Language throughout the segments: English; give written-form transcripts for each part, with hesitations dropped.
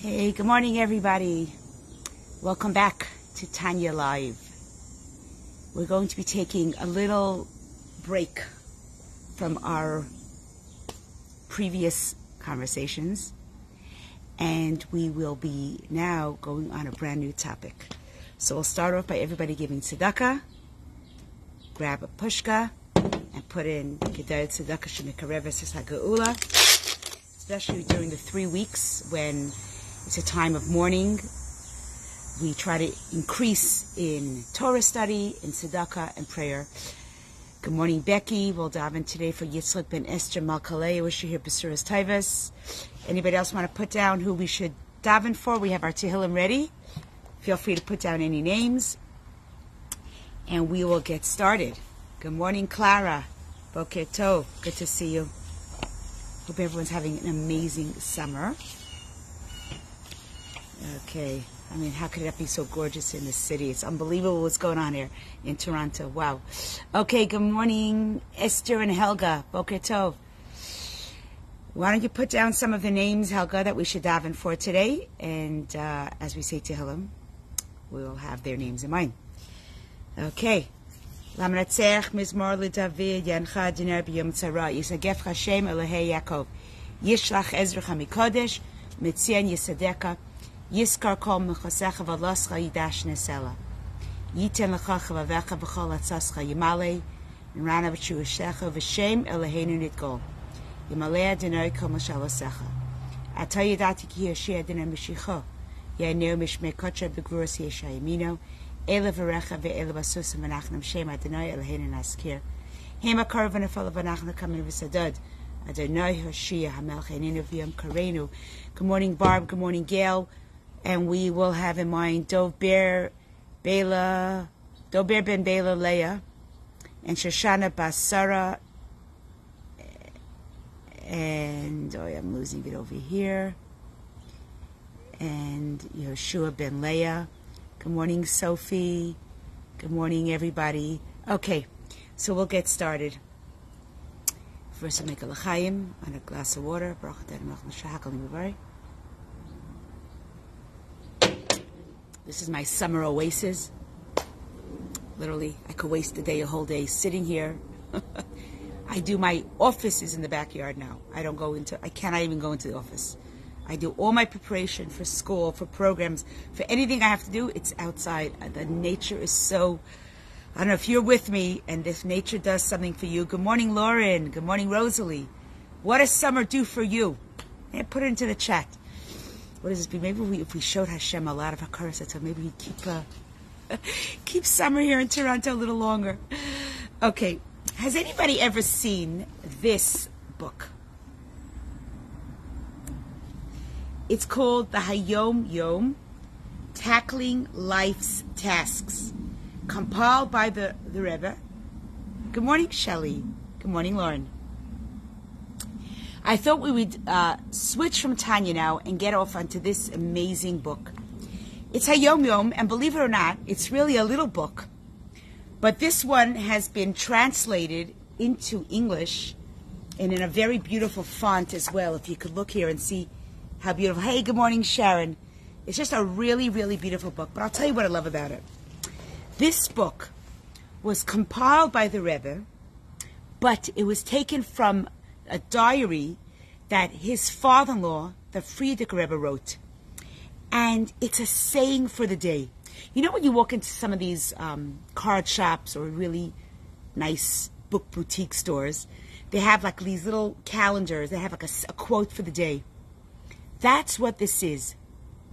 Hey, good morning, everybody. Welcome back to Tanya Live. We're going to be taking a little break from our previous conversations, and we will be now going on a brand new topic. So we'll start off by everybody giving tzedakah. Grab a pushka and put in Kedayat tzedakah shemikareves ha'geula, especially during the 3 weeks when it's a time of mourning. We try to increase in Torah study, in tzedakah, and prayer. Good morning, Becky. We'll daven today for Yitzchak ben Esther Malkalei. Wish you here B'suras Taivas. Anybody else want to put down who we should daven for? We have our Tehillim ready. Feel free to put down any names, and we will get started. Good morning, Clara. Boker Tov. Good to see you. Hope everyone's having an amazing summer. Okay. I mean, how could it be so gorgeous in this city? It's unbelievable what's going on here in Toronto. Wow. Okay, good morning, Esther and Helga. Boker Tov. Why don't you put down some of the names, Helga, that we should daven for today? And as we say Tehillim, we will have their names in mind. Okay. Lamnatzech mizmor leDavid yancha diner b'yom tzara yisagef Hashem Elahei Yaakov yishlach ezrecha mikodesh mitzian yisadeka Yiskar kol mechosecha v'lascha yidash nesela. Yiten lecha chavavecha v'chol atzascha yimale. Nrana v'chuashecha v'shem Eloheinu nitgol. Yimalei Adonai kol mashalosecha. Ata yidati ki Yoshia Adonai Mashiach. Yaineu mishmei kotra b'gvuras yeshayimino. Ele v'recha ve'ele b'susim v'nachnam shem Adonai Eloheinu naskir. Hema kar v'nefala v'nachna kamin v'sadod. Adonai Hoshia hamelch einenu v'yom karenu. Good morning, Barb. Good morning, Gail. And we will have in mind Dov Ben Bela Leah, and Shoshana Basara, and I'm losing it over here, and Yoshua Ben Leah. Good morning, Sophie. Good morning, everybody. Okay, so we'll get started. First, I'll make a l'chaim on a glass of water. This is my summer oasis. Literally, I could waste a whole day sitting here. My office is in the backyard now. I cannot even go into the office. I do all my preparation for school, for programs, for anything I have to do, it's outside. The nature is so, I don't know if you're with me and if nature does something for you. Good morning, Lauren. Good morning, Rosalie. What does summer do for you? Yeah, put it into the chat. What does this be? Maybe if we showed Hashem a lot of Hakaras, so maybe he'd keep summer here in Toronto a little longer. Okay, has anybody ever seen this book? It's called The Hayom Yom, Tackling Life's Tasks, compiled by the Rebbe. Good morning, Shelley. Good morning, Lauren. I thought we would switch from Tanya now and get off onto this amazing book. It's Hayom Yom, and believe it or not, it's really a little book. But this one has been translated into English and in a very beautiful font as well. If you could look here and see how beautiful. Hey, good morning, Sharon. It's just a really, really beautiful book. But I'll tell you what I love about it. This book was compiled by the Rebbe, but it was taken from a diary that his father-in-law, the Frierdiker Rebbe, wrote. And it's a saying for the day. You know when you walk into some of these card shops or really nice book boutique stores, they have like these little calendars. They have like a quote for the day. That's what this is.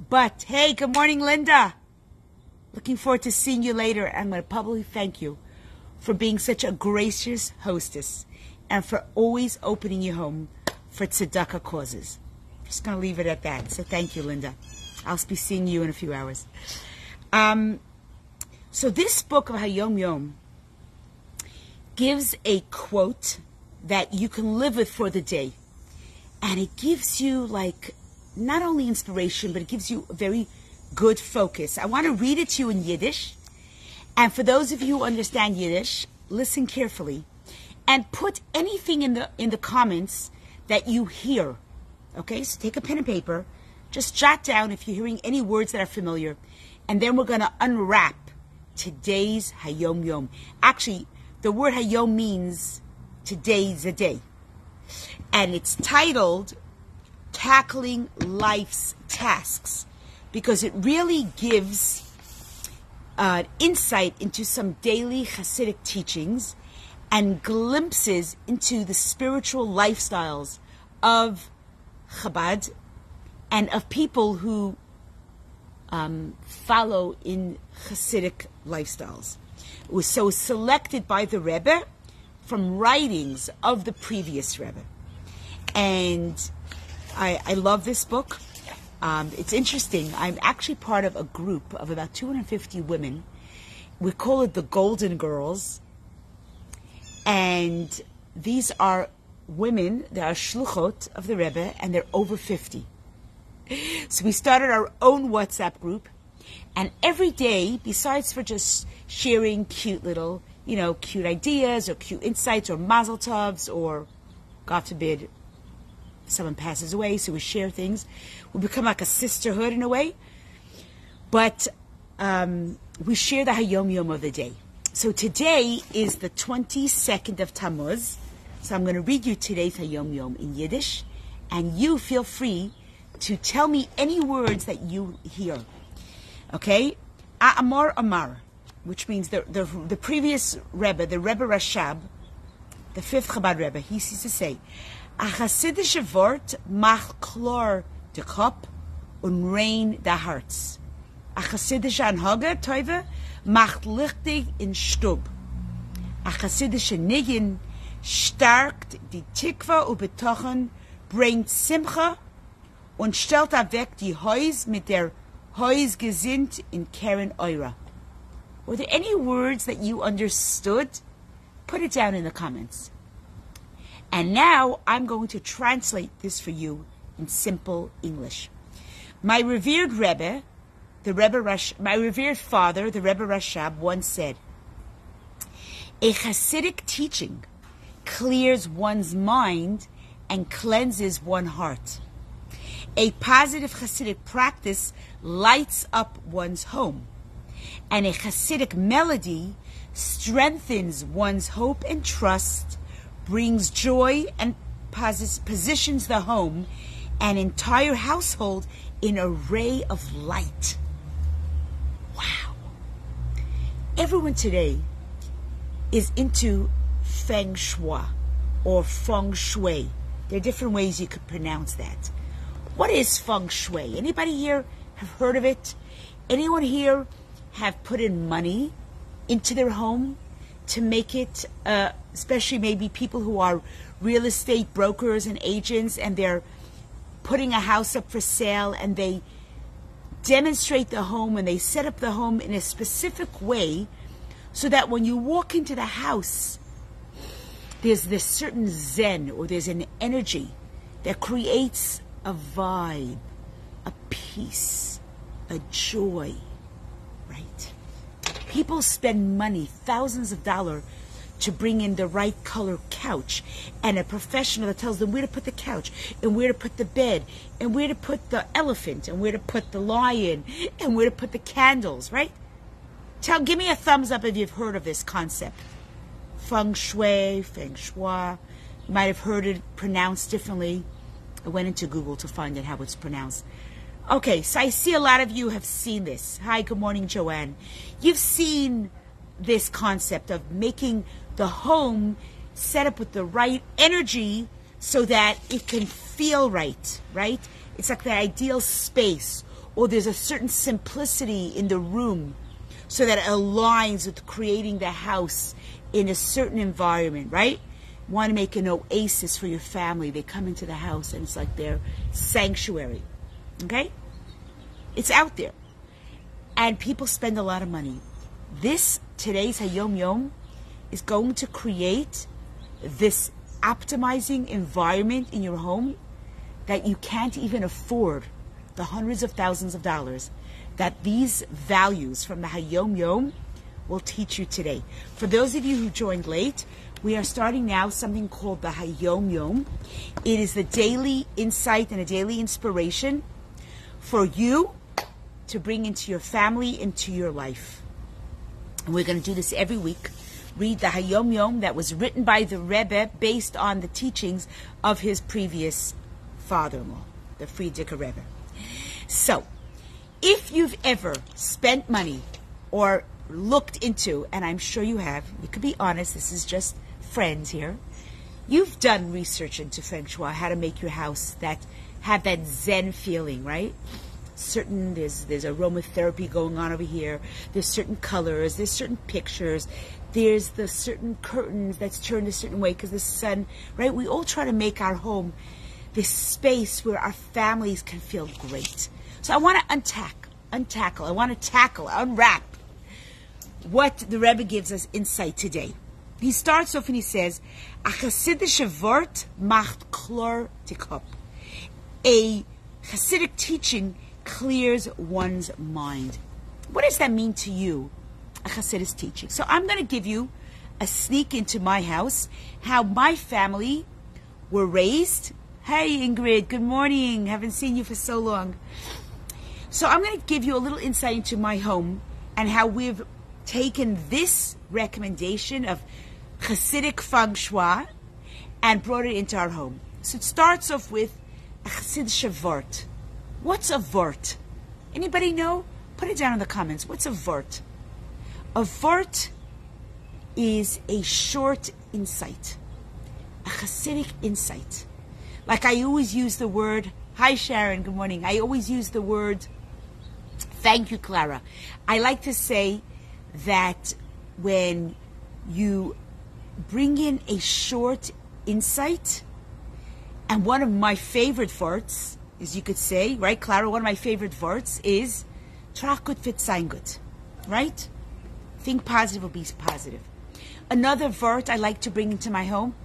But, hey, good morning, Linda. Looking forward to seeing you later. I'm going to publicly thank you for being such a gracious hostess and for always opening your home for tzedakah causes. I'm just going to leave it at that. So thank you, Linda. I'll be seeing you in a few hours. So this book of Hayom Yom gives a quote that you can live with for the day. And it gives you, like, not only inspiration, but it gives you a very good focus. I want to read it to you in Yiddish. And for those of you who understand Yiddish, listen carefully. And put anything in the comments that you hear. Okay, so take a pen and paper Just jot down if you're hearing any words that are familiar, and then we're going to unwrap today's Hayom Yom. Actually, the word Hayom means today's a day. And it's titled Tackling Life's Tasks, because it really gives insight into some daily Hasidic teachings and glimpses into the spiritual lifestyles of Chabad and of people who follow in Hasidic lifestyles. It was so selected by the Rebbe from writings of the previous Rebbe. And I love this book. It's interesting. I'm actually part of a group of about 250 women. We call it the Golden Girls. And these are women that are shluchot of the Rebbe, and they're over 50. So we started our own WhatsApp group, and every day, besides for just sharing cute little, cute ideas or cute insights or mazel tovs, or, God forbid, someone passes away, so we share things. We become like a sisterhood in a way. But we share the Hayom Yom of the day. So today is the 22nd of Tammuz. So I'm going to read you today's Hayom Yom in Yiddish, and you feel free to tell me any words that you hear. Okay? Amar Amar, which means the previous Rebbe, the Rebbe Rashab, the fifth Chabad Rebbe, he used to say, A Hasidische Wort macht klar de Kopf und rein de Herz. A Hasidische Anhage, Teuve, macht lichtig in Stub. A Hasidische Nigen stärkt die Tikva und Betochen, bringt Simcha und stellt weg die Heus mit der Heus gesinnt in Keren Eura. Were there any words that you understood? Put it down in the comments. And now I'm going to translate this for you in simple English. My revered Rebbe, my revered father, the Rebbe Rashab, once said, a Hasidic teaching clears one's mind and cleanses one's heart. A positive Hasidic practice lights up one's home. And a Hasidic melody strengthens one's hope and trust, brings joy and positions the home and entire household in a ray of light. Wow. Everyone today is into feng shui or feng shui. There are different ways you could pronounce that. What is feng shui? Anybody here have heard of it? Anyone here have put in money into their home to make it, especially maybe people who are real estate brokers and agents, and they're putting a house up for sale, and they demonstrate the home and they set up the home in a specific way so that when you walk into the house, there's this certain zen, or there's an energy that creates a vibe, a peace, a joy, right? People spend money, thousands of dollars, to bring in the right color couch, and a professional that tells them where to put the couch, and where to put the bed, and where to put the elephant, and where to put the lion, and where to put the candles, right? Give me a thumbs up if you've heard of this concept. Feng shui, feng shui. You might have heard it pronounced differently. I went into Google to find out how it's pronounced. Okay, so I see a lot of you have seen this. Hi, good morning, Joanne. You've seen this concept of making the home set up with the right energy so that it can feel right, right? It's like the ideal space, or there's a certain simplicity in the room so that it aligns with creating the house in a certain environment, right? You want to make an oasis for your family. They come into the house and it's like their sanctuary, okay? It's out there. And people spend a lot of money. Today's Hayom Yom is going to create this optimizing environment in your home that you can't even afford the hundreds of thousands of dollars that these values from the Hayom Yom will teach you today. For those of you who joined late, we are starting now something called the Hayom Yom. It is the daily insight and a daily inspiration for you to bring into your family, into your life. And we're going to do this every week. Read the Hayom Yom that was written by the Rebbe based on the teachings of his previous father-in-law, the Friedricher Rebbe. So, if you've ever spent money or looked into, and I'm sure you have, you could be honest, this is just friends here, you've done research into Feng Shui, how to make your house have that Zen feeling, right? There's aromatherapy going on over here, there's certain colors, there's certain pictures, there's the certain curtains that's turned a certain way because the sun, right? We all try to make our home this space where our families can feel great. So I want to unwrap what the Rebbe gives us insight today. He starts off and he says, "A Hasidische Wort macht klar den Kopf." A Hasidic teaching clears one's mind. What does that mean to you, a Hasidic teaching? So I'm going to give you a sneak into my house, how my family were raised. Hey Ingrid, good morning. Haven't seen you for so long. So I'm going to give you a little insight into my home and how we've taken this recommendation of Hasidic Feng Shui and brought it into our home. So it starts off with a Hasidische Wort. What's a Wort? Anybody know? Put it down in the comments. What's a Wort? A Wort is a short insight, a Hasidic insight. Like I always use the word, hi Sharon, good morning. I always use the word, thank you Clara. I like to say that when you bring in a short insight, and one of my favorite words, as you could say, right Clara, one of my favorite words is, trach gut fit sein gut, right? Think positive or be positive. Another word I like to bring into my home,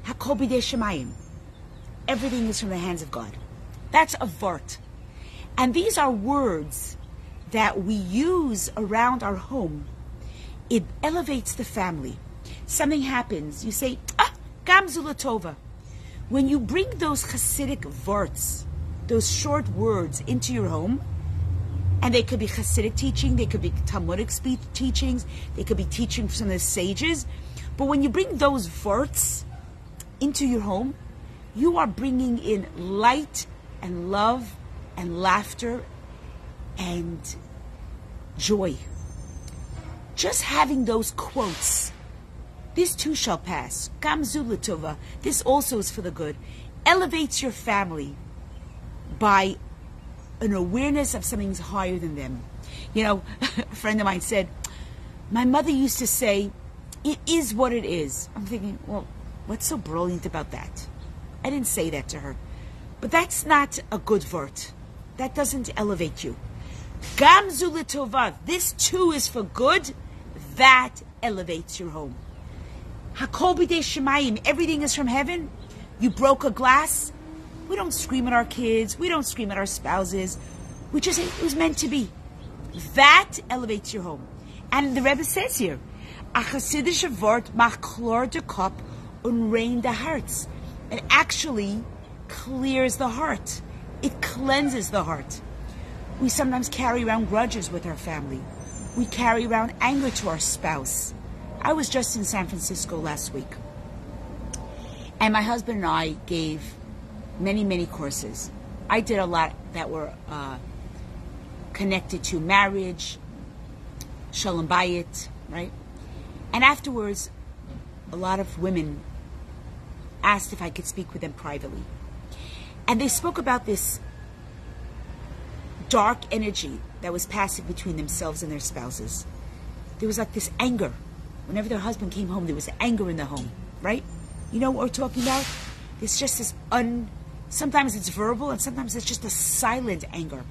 hakol b'yedei shemayim. Everything is from the hands of God. That's a word. And these are words that we use around our home. It elevates the family. Something happens, you say, gamzu latova. When you bring those Hasidic words, those short words into your home, and they could be Hasidic teaching, they could be Talmudic teachings, they could be teaching from the sages, but when you bring those words into your home, you are bringing in light and love and laughter and joy. Just having those quotes, this too shall pass, gamzu latova, this also is for the good, elevates your family by an awareness of something's higher than them. You know, a friend of mine said, my mother used to say, it is what it is. I'm thinking, well, what's so brilliant about that? I didn't say that to her. But that's not a good word. That doesn't elevate you. Gamzu l'tova, this too is for good. That elevates your home. Hakol b'yedei shemayim, everything is from heaven. You broke a glass. We don't scream at our kids. We don't scream at our spouses. We just say it was meant to be. That elevates your home. And the Rebbe says here, a Hasidische Wort macht klar den Kopf und rein the hearts. It actually clears the heart. It cleanses the heart. We sometimes carry around grudges with our family. We carry around anger to our spouse. I was just in San Francisco last week, and my husband and I gave many, many courses. I did a lot that were connected to marriage, shalom bayit, right? And afterwards, a lot of women asked if I could speak with them privately. And they spoke about this dark energy that was passing between themselves and their spouses. There was like this anger. Whenever their husband came home, there was anger in the home, right? You know what we're talking about? There's just this sometimes it's verbal and sometimes it's just a silent anger.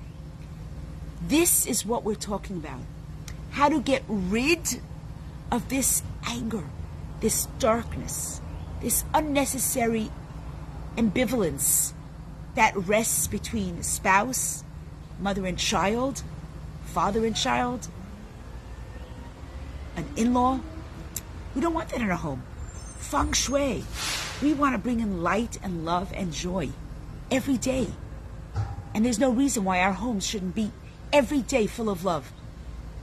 This is what we're talking about. How to get rid of this anger, this darkness, this unnecessary ambivalence that rests between spouse, mother and child, father and child, an in-law. We don't want that in our home. Feng Shui. We want to bring in light and love and joy every day. And there's no reason why our homes shouldn't be every day full of love.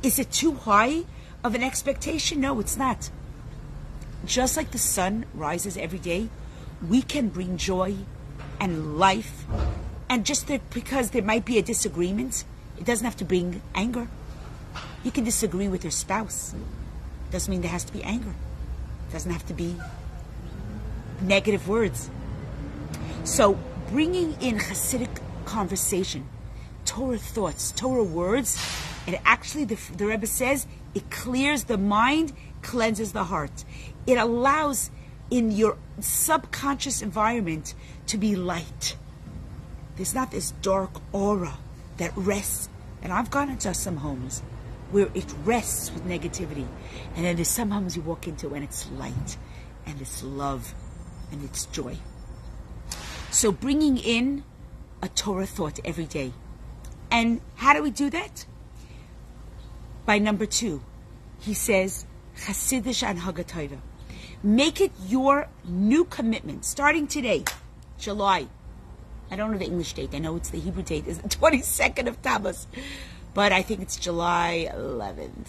Is it too high of an expectation? No, it's not. Just like the sun rises every day, we can bring joy and life. And just because there might be a disagreement, it doesn't have to bring anger. You can disagree with your spouse. Doesn't mean there has to be anger. It doesn't have to be negative words. So bringing in Hasidic conversation, Torah thoughts, Torah words, and actually the Rebbe says it clears the mind, cleanses the heart. It allows in your subconscious environment to be light. There's not this dark aura that rests. And I've gone into some homes where it rests with negativity. And then there's some homes you walk into and it's light and it's love and it's joy. So bringing in a Torah thought every day. And how do we do that? By number 2, he says, Chasidish Anhaga Tova. Make it your new commitment, starting today, July. I don't know the English date. I know it's the Hebrew date is the 22nd of Tammuz. But I think it's July 11th.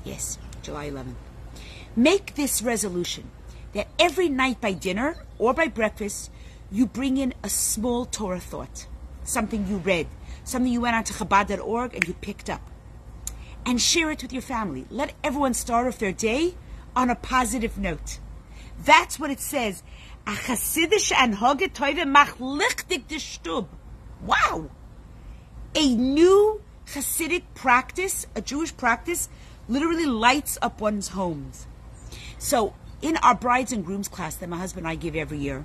Yes, July 11th. Make this resolution that every night by dinner or by breakfast, you bring in a small Torah thought. Something you read. Something you went on to Chabad.org and you picked up. And share it with your family. Let everyone start off their day on a positive note. That's what it says. Wow. A new Hasidic practice, a Jewish practice, literally lights up one's homes. So in our brides and grooms class that my husband and I give every year,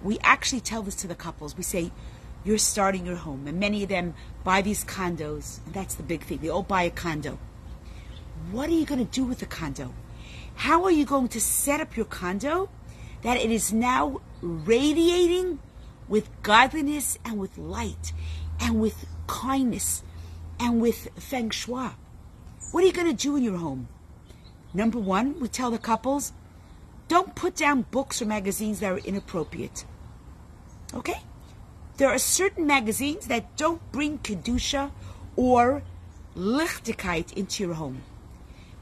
we actually tell this to the couples. We say, you're starting your home. And many of them buy these condos. And that's the big thing. They all buy a condo. What are you going to do with the condo? How are you going to set up your condo that it is now radiating with godliness and with light and with kindness and with feng shui? What are you going to do in your home? Number 1, we tell the couples, don't put down books or magazines that are inappropriate. Okay? There are certain magazines that don't bring Kedusha or Lichtigkeit into your home.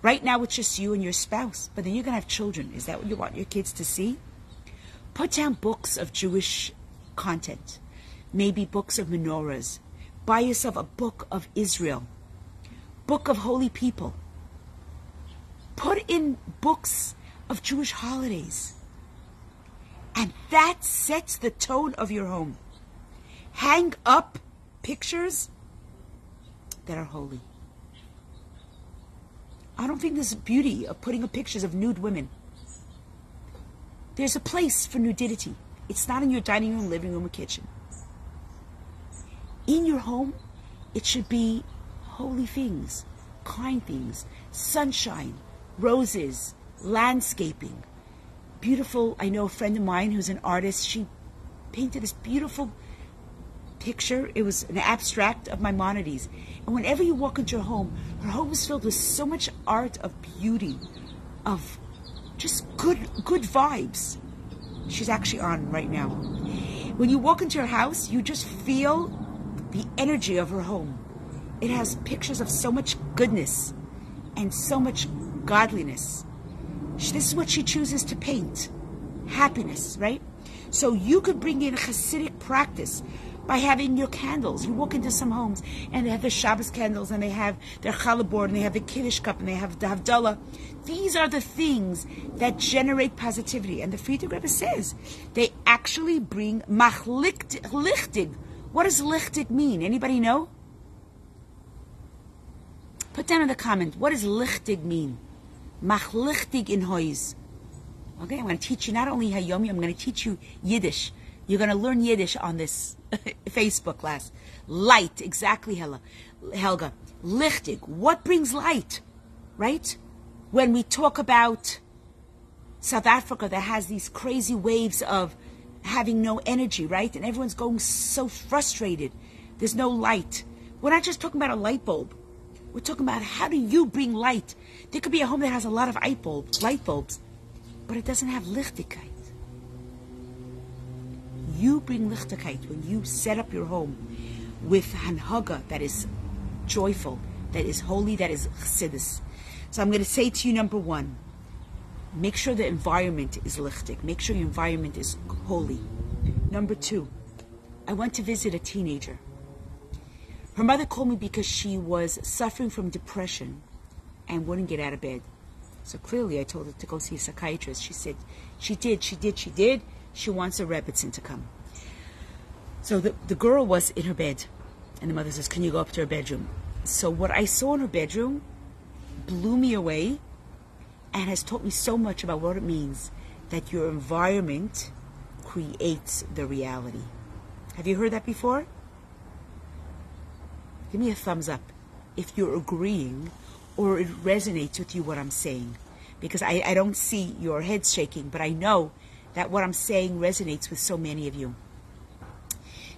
Right now it's just you and your spouse, but then you're going to have children. Is that what you want your kids to see? Put down books of Jewish content. Maybe books of menorahs. Buy yourself a book of Israel. Book of holy people. Put in books of Jewish holidays. And that sets the tone of your home. Hang up pictures that are holy. I don't think there's beauty of putting up pictures of nude women. There's a place for nudity. It's not in your dining room, living room, or kitchen. In your home, it should be holy things, kind things, sunshine, roses, landscaping, beautiful. I know a friend of mine who's an artist. She painted this beautiful picture. It was an abstract of Maimonides. And whenever you walk into her home is filled with so much art of beauty, of just good vibes. She's actually on right now. When you walk into her house, you just feel the energy of her home. It has pictures of so much goodness and so much godliness. This is what she chooses to paint. Happiness, right? So you could bring in Hasidic practice by having your candles. You walk into some homes and they have the Shabbos candles and they have their challah board and they have the Kiddush cup and they have the Havdalah. These are the things that generate positivity. And the Friedrich Rebbe says they actually bring lichtig. What does lichtig mean? Anybody know? Put down in the comment, what does lichtig mean? Machlichtig in hois. Okay, I'm going to teach you not only Hayomi, I'm going to teach you Yiddish. You're going to learn Yiddish on this Facebook class. Light, exactly, Helga. Lichtig, what brings light, right? When we talk about South Africa that has these crazy waves of having no energy, right? And everyone's going so frustrated. There's no light. We're not just talking about a light bulb. We're talking about how do you bring light. There could be a home that has a lot of light bulbs, but it doesn't have lichtigkeit. you bring lichtigkeit, when you set up your home with hanhaga that is joyful, that is holy, that is chassidus. So I'm going to say to you, number one, make sure the environment is lichtig. Make sure your environment is holy. Number two, I went to visit a teenager. Her mother called me because she was suffering from depression and wouldn't get out of bed. So clearly I told her to go see a psychiatrist. She said she did. She wants a Rebbetzin to come. So the girl was in her bed, and the mother says, can you go up to her bedroom? So what I saw in her bedroom blew me away and has taught me so much about what it means that your environment creates the reality. Have you heard that before? Give me a thumbs up if you're agreeing or it resonates with you what I'm saying. Because I don't see your heads shaking, but I know that what I'm saying resonates with so many of you.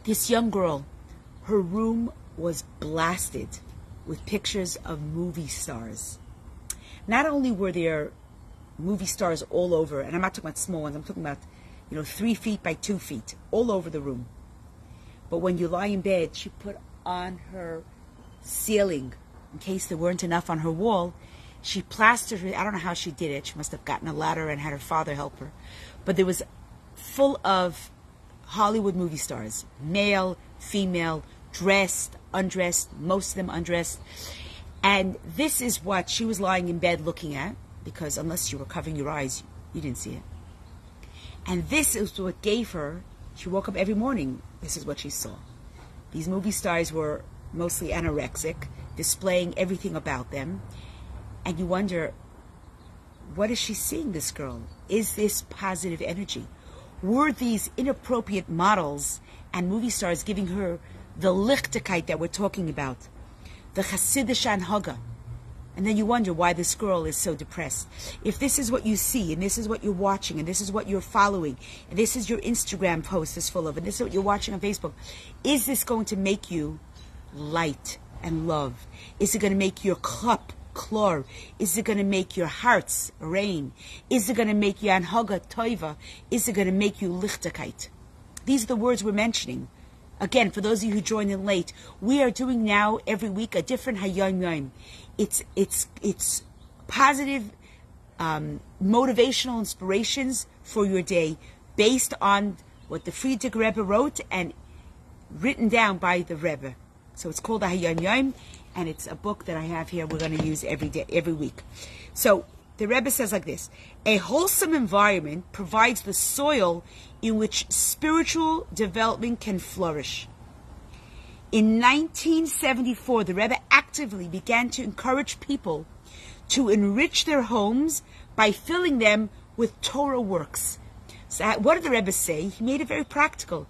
This young girl, her room was blasted with pictures of movie stars. Not only were there movie stars all over, and I'm not talking about small ones, I'm talking about 3 feet by 2 feet, all over the room. But when you lie in bed, she put on her ceiling, in case there weren't enough on her wall, she plastered her, I don't know how she did it, she must have gotten a ladder and had her father help her, but there was full of Hollywood movie stars, male, female, dressed, undressed, most of them undressed. And this is what she was lying in bed looking at, because unless you were covering your eyes, you didn't see it. And this is what gave her, she woke up every morning, this is what she saw. These movie stars were mostly anorexic, displaying everything about them. And you wonder, what is she seeing, this girl? Is this positive energy? Were these inappropriate models and movie stars giving her the lichtigkeit that we're talking about? The chassidish anhaga. And then you wonder why this girl is so depressed. If this is what you see, and this is what you're watching, and this is what you're following, and this is your Instagram post is full of, and this is what you're watching on Facebook, is this going to make you light and love? Is it going to make your cup chlor? Is it going to make your hearts rain? Is it going to make you anhaga toiva? Is it going to make you lichtigkeit? These are the words we're mentioning. Again, for those of you who joined in late, we are doing now every week a different hayom yom. It's positive, motivational inspirations for your day based on what the Friedrich Rebbe wrote and written down by the Rebbe. So it's called a hayom yom, and it's a book that I have here we're going to use every day, every week. So the Rebbe says like this: a wholesome environment provides the soil in which spiritual development can flourish. In 1974, the Rebbe actively began to encourage people to enrich their homes by filling them with Torah works. So what did the Rebbe say? He made it very practical.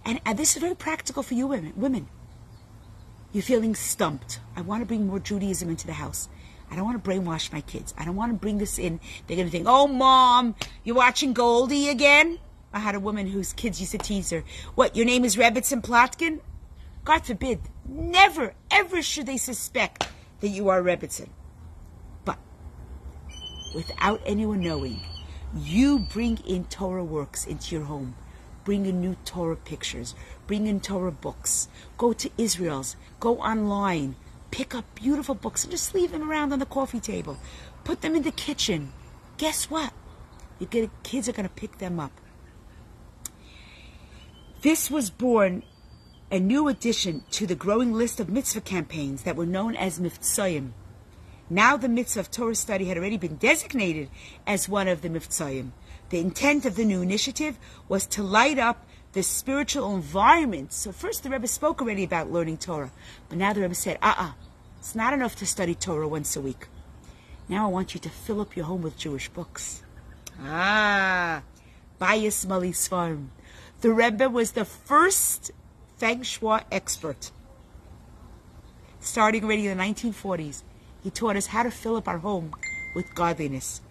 And this is very practical for you women. You're feeling stumped. I want to bring more Judaism into the house. I don't want to brainwash my kids. I don't want to bring this in. They're going to think, oh, Mom, you're watching Goldie again? I had a woman whose kids used to tease her. What, your name is Rebbetzin Plotkin? God forbid, never, ever should they suspect that you are Rebbetzin. But without anyone knowing, you bring in Torah works into your home. Bring in new Torah pictures. Bring in Torah books. Go to Israel's. Go online. Pick up beautiful books and just leave them around on the coffee table. Put them in the kitchen. Guess what? Kids are going to pick them up. This was born a new addition to the growing list of mitzvah campaigns that were known as Mivtzoyim. Now the mitzvah of Torah study had already been designated as one of the Mivtzoyim. The intent of the new initiative was to light up the spiritual environment. So first the Rebbe spoke already about learning Torah, but now the Rebbe said, it's not enough to study Torah once a week. Now I want you to fill up your home with Jewish books. Bayis Mali Svarim. The Rebbe was the first Feng Shui expert. Starting already in the 1940s, he taught us how to fill up our home with godliness.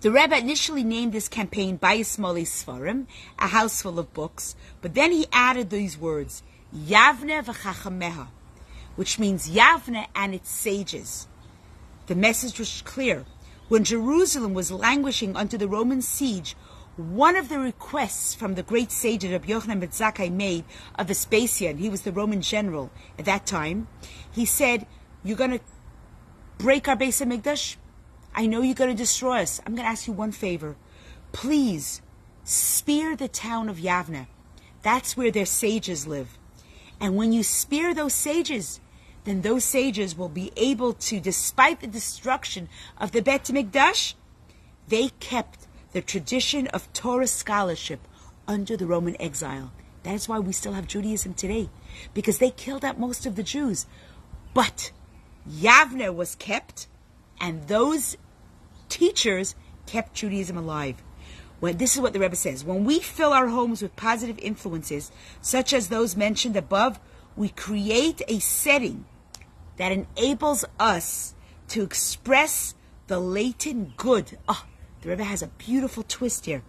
The Rebbe initially named this campaign Bayis Mali Svarim, a house full of books, but then he added these words, Yavne v'chachameha, which means Yavne and its sages. The message was clear. When Jerusalem was languishing under the Roman siege, one of the requests from the great sage Rabbi Yochanan ben Zakkai made of Vespasian, he was the Roman general at that time, he said, you're going to break our Beis HaMikdash? I know you're going to destroy us. I'm going to ask you one favor. Please, spear the town of Yavne. That's where their sages live. And when you spear those sages, then those sages will be able to, despite the destruction of the Beit HaMikdash, they kept the tradition of Torah scholarship under the Roman exile. That is why we still have Judaism today, because they killed out most of the Jews. But Yavne was kept, and those teachers kept Judaism alive. This is what the Rebbe says. When we fill our homes with positive influences, such as those mentioned above, we create a setting that enables us to express the latent good. Oh, the Rebbe has a beautiful twist here.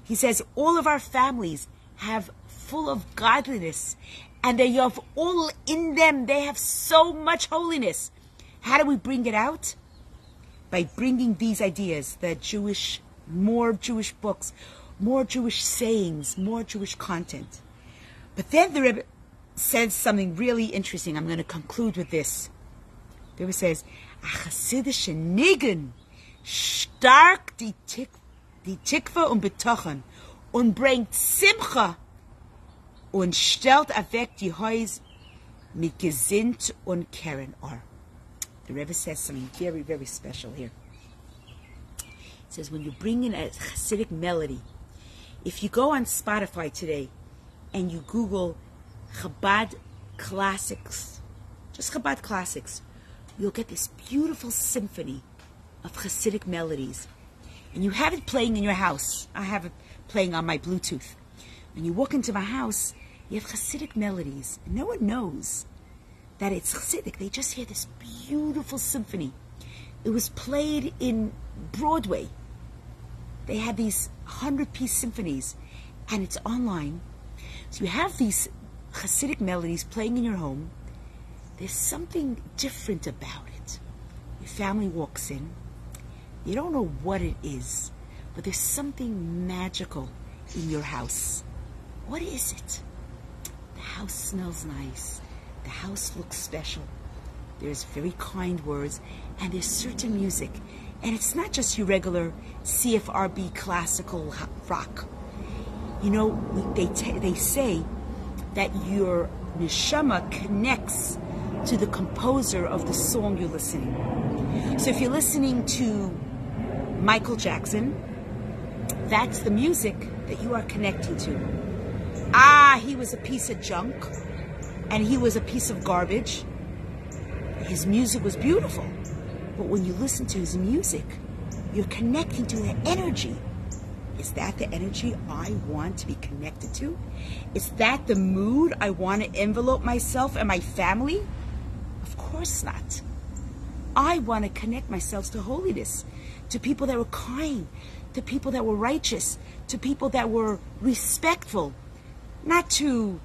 He says all of our families have full of godliness, and they have all in them, they have so much holiness. How do we bring it out? By bringing these ideas, more Jewish books, more Jewish sayings, more Jewish content. But then the Rebbe says something really interesting. I'm going to conclude with this. The Rebbe says, a chassidische Nigen stark die Tikva und Betochen und bringt Simcha und stellt weg die Häus mit Gesinnt und Keren or. The Rebbe says something very, very special here. It says, when you bring in a Hasidic melody, if you go on Spotify today and you Google Chabad classics, just Chabad classics, you'll get this beautiful symphony of Hasidic melodies. And you have it playing in your house. I have it playing on my Bluetooth. When you walk into my house, you have Hasidic melodies. And no one knows that it's Hasidic. They just hear this beautiful symphony. It was played in Broadway. They had these 100-piece symphonies, and it's online. So you have these Hasidic melodies playing in your home. There's something different about it. Your family walks in. You don't know what it is, but there's something magical in your house. What is it? The house smells nice. The house looks special. There's very kind words, and there's certain music. And it's not just your regular CFRB classical rock. You know, they say that your neshama connects to the composer of the song you're listening. So if you're listening to Michael Jackson, that's the music that you are connecting to. He was a piece of junk, and he was a piece of garbage. His music was beautiful, but when you listen to his music, you're connecting to the energy. Is that the energy I want to be connected to? Is that the mood I want to envelope myself and my family? Of course not. I want to connect myself to holiness, to people that were kind, to people that were righteous, to people that were respectful, not to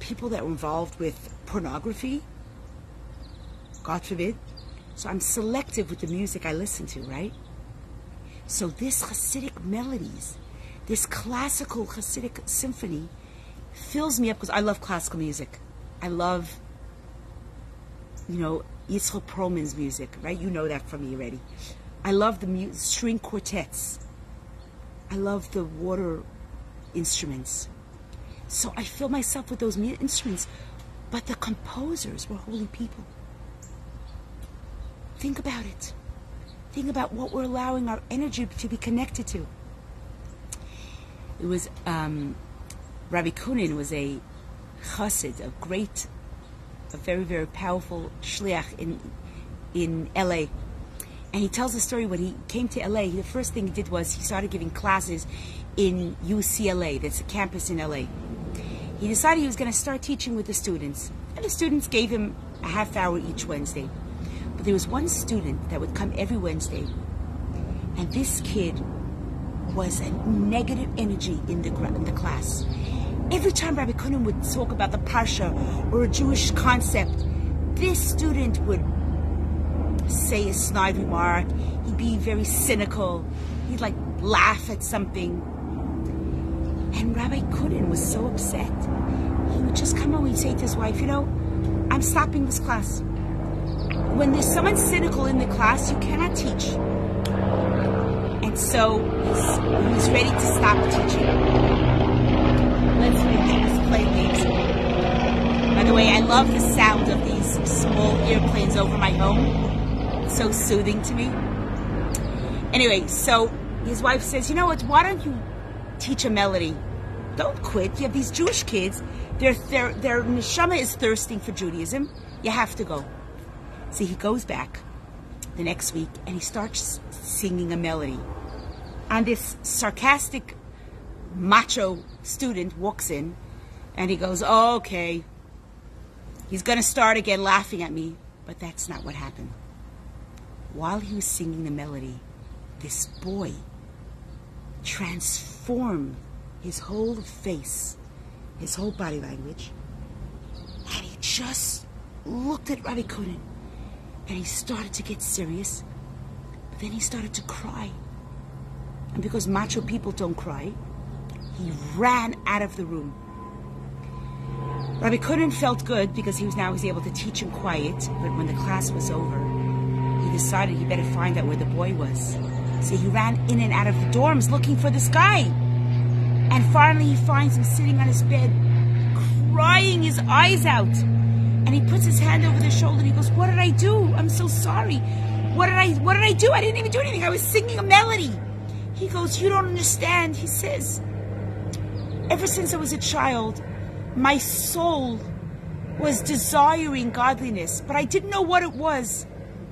people that were involved with pornography, God forbid. So I'm selective with the music I listen to, right? So this Hasidic melodies, this classical Hasidic symphony fills me up, because I love classical music. I love, Yitzchak Perlman's music, right? You know that from me already. I love the string quartets. I love the water instruments. So I fill myself with those instruments. But the composers were holy people. Think about it. Think about what we're allowing our energy to be connected to. It was, Rabbi Kunin was a chassid, a very, very powerful shliach in LA. And he tells the story when he came to LA, the first thing he did was he started giving classes in UCLA, that's a campus in LA. He decided he was going to start teaching with the students. And the students gave him a half hour each Wednesday. But there was one student that would come every Wednesday. And this kid was a negative energy in the class. Every time Rabbi Kunin would talk about the Parsha or a Jewish concept, this student would say a snide remark. He'd be very cynical. He'd laugh at something. And Rabbi Kudin was so upset. He would just come home and say to his wife, you know, I'm stopping this class. When there's someone cynical in the class, you cannot teach. And so he's ready to stop teaching. Let's play games. By the way, I love the sound of these small airplanes over my home. It's so soothing to me. Anyway, so his wife says, you know what, why don't you teach a melody? Don't quit. You have these Jewish kids. Their neshama is thirsting for Judaism. You have to go. See, he goes back the next week and he starts singing a melody. And this sarcastic, macho student walks in and he goes, oh, okay. He's going to start again laughing at me. But that's not what happened. While he was singing the melody, this boy transformed his whole face, his whole body language, and he just looked at Rabbi Kudin, and he started to get serious, but then he started to cry. And because macho people don't cry, he ran out of the room. Rabbi Kudin felt good because he was able to teach him quiet, but when the class was over, he decided he better find out where the boy was. So he ran in and out of the dorms looking for this guy. And finally he finds him sitting on his bed, crying his eyes out. And he puts his hand over their shoulder and he goes, what did I do? I'm so sorry. What did I do? I didn't even do anything. I was singing a melody. He goes, you don't understand. He says, ever since I was a child, my soul was desiring godliness, but I didn't know what it was.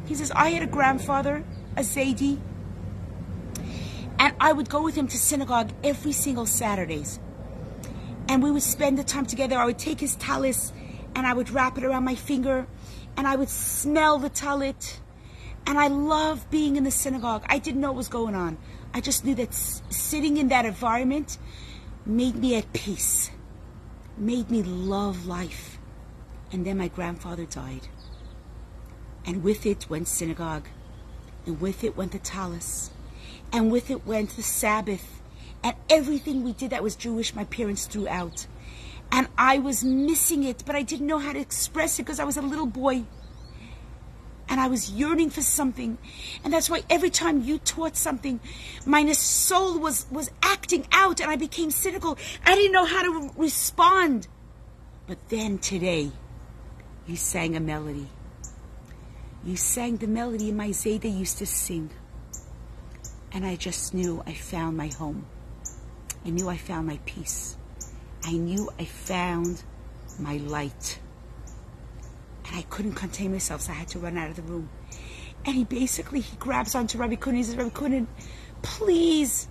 He says, I had a grandfather, a Zaidi, and I would go with him to synagogue every single Saturdays. And we would spend the time together. I would take his talis and I would wrap it around my finger and I would smell the talit. And I loved being in the synagogue. I didn't know what was going on. I just knew that sitting in that environment made me at peace, made me love life. And then my grandfather died. And with it went synagogue. And with it went the talis. And with it went the Sabbath. And everything we did that was Jewish, my parents threw out. And I was missing it, but I didn't know how to express it because I was a little boy. And I was yearning for something. And that's why every time you taught something, my soul was acting out and I became cynical. I didn't know how to respond. But then today, you sang a melody. You sang the melody my Zayda used to sing. And I just knew I found my home. I knew I found my peace. I knew I found my light. And I couldn't contain myself, so I had to run out of the room. And he grabs onto Rabbi Kudin. He says, Rabbi Kudin, please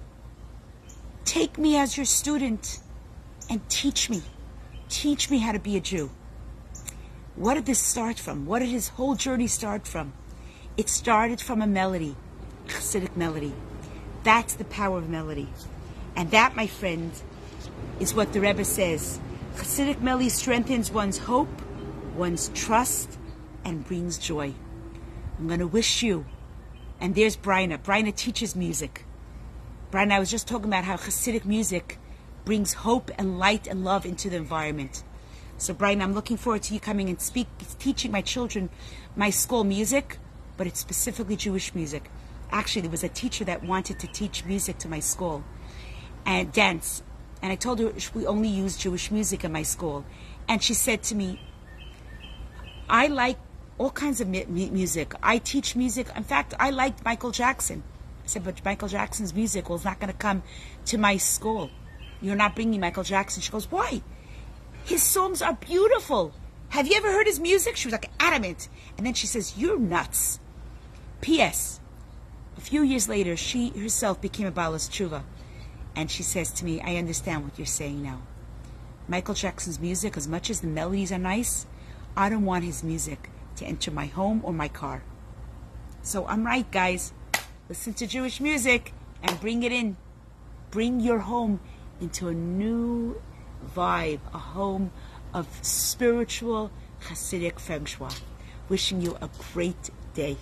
take me as your student and teach me. Teach me how to be a Jew. What did this start from? What did his whole journey start from? It started from a melody, Hasidic melody. That's the power of melody. And that, my friend, is what the Rebbe says. Hasidic melody strengthens one's hope, one's trust, and brings joy. I'm going to wish you, and there's Bryna. Bryna teaches music. Bryna, I was just talking about how Hasidic music brings hope and light and love into the environment. So Bryna, I'm looking forward to you coming and teaching my children my school music, but it's specifically Jewish music. Actually, there was a teacher that wanted to teach music to my school and dance. And I told her we only use Jewish music in my school. And she said to me, I like all kinds of music. I teach music. In fact, I liked Michael Jackson. I said, but Michael Jackson's music is not going to come to my school. You're not bringing Michael Jackson. She goes, why? His songs are beautiful. Have you ever heard his music? She was like adamant. And then she says, you're nuts. P.S. A few years later, she herself became a Balas Tshuva. And she says to me, I understand what you're saying now. Michael Jackson's music, as much as the melodies are nice, I don't want his music to enter my home or my car. So I'm right, guys. Listen to Jewish music and bring it in. Bring your home into a new vibe, a home of spiritual Hasidic feng shui. Wishing you a great day.